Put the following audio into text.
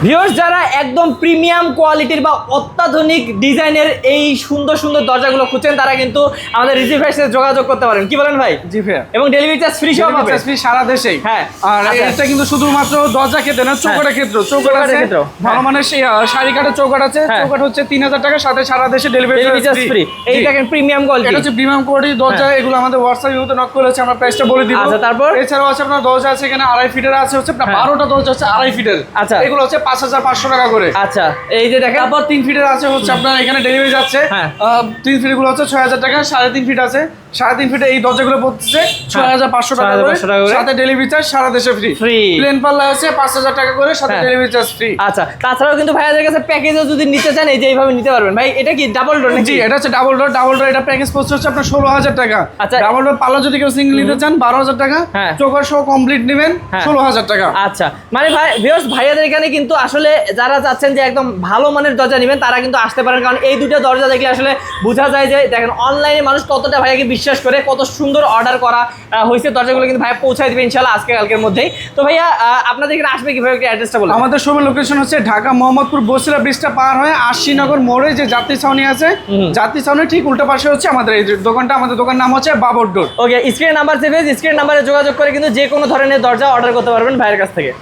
Viewers যারা একদম premium কোয়ালিটির বা অত্যাধুনিক ডিজাইনের এই সুন্দর সুন্দর দরজাগুলো খুঁজছেন তারা কিন্তু আমাদের রিজি ভাইয়ের সাথে যোগাযোগ করতে পারেন। কি বলেন ভাই? জি ভাইয়া। এবং ডেলিভারি চার্জ ফ্রি সহ পাবেন। ফ্রি সারা দেশেই। হ্যাঁ। আর এটা কিন্তু শুধুমাত্র দরজা ক্ষেত্রে না, চৌকাঠের ক্ষেত্রে। চৌকাঠের ক্ষেত্রে ভালো মানের শাড়ি কাঠের চৌকাঠ আছে। চৌকাঠ হচ্ছে 3000 টাকা, সাথে সারা দেশে ডেলিভারি চার্জ ফ্রি। এই দেখেন প্রিমিয়াম কোয়ালিটি। এটা হচ্ছে প্রিমিয়াম কোয়ালিটির দরজা। এগুলো আমাদের হোয়াটসঅ্যাপ ইউতে নক করেছে, আমরা প্রাইসটা বলে দিব। আচ্ছা, তারপর এছাড়াও আছে আপনার দরজা আছে এখানে 2.5 ফিটের আছে, হচ্ছে 12টা দরজা আছে 2.5 ফিটের। আচ্ছা, এগুলো হচ্ছে 5500 টাকা করে। আচ্ছা, এই যে দেখেন। তারপর 3 ফিটের আছে হচ্ছে আপনার এখানে ডেলিভারি যাচ্ছে। 3 ফিট গুলো হচ্ছে 6000 টাকা। 3.5 ফিট আছে, 3.5 ফিটে এই দরজাগুলো পড়ছে 6500 টাকা করে, সাথে ডেলিভারি চার্জ সারা দেশে ফ্রি। প্লেন পাল্লা আছে 5000 টাকা করে, সাথে ডেলিভারি চার্জ ফ্রি। আচ্ছা, তাছাড়াও কিন্তু ভাইয়াদের কাছে প্যাকেজও যদি নিতে চান এই যে এইভাবে নিতে পারবেন। ভাই এটা কি ডাবল ডোর নাকি? জি, এটা হচ্ছে ডাবল ডোর। ডাবল ডোর এটা প্যাকেজ পড়ছে হচ্ছে আপনার 16000 টাকা। আচ্ছা, ডাবল ডোর পাল্লা যদি কেউ সিঙ্গেল নিতে চান 12000 টাকা। চৌকাঠ সহ কমপ্লিট নেবেন 16000 টাকা। আচ্ছা, মানে ভাই ভিউয়ার্স ভাইয়াদের এখানে কিন্তু আসলে যারা চাচ্ছেন যে একদম ভালো মানের দরজা নেবেন তারা কিন্তু আসতে পারেন, কারণ এই দুটো দরজা দেখলে আসলে বোঝা যায় যে দেখেন অনলাইনে মানুষ কতটা ভাইয়াকে বিশ্বাস করে, কত সুন্দর অর্ডার করা হয়েছে। দরজাগুলো কিন্তু ভাইয়া পৌঁছায় দিবে ইনশাআল্লাহ আজকে কালকের মধ্যেই। তো ভাইয়া আপনাদের এখানে আসবে কিভাবে, একটু অ্যাড্রেসটা বলুন। আমাদের শোরুমের লোকেশন হচ্ছে ঢাকা মোহাম্মদপুর বসিলা ব্রিজটা পার হয়ে আশিনগর মোড়ে যে যাত্রী ছাউনি আছে, যাত্রী ছাউনি ঠিক উল্টা পাশে হচ্ছে আমাদের এই দোকানটা। আমাদের দোকান নাম হচ্ছে বাবর ডোর। ওকে, স্ক্রিন নাম্বার সেভ, স্ক্রিন নাম্বারে যোগাযোগ করে কিন্তু যে কোনো ধরনের দরজা অর্ডার করতে পারবেন ভাইয়ের কাছ থেকে।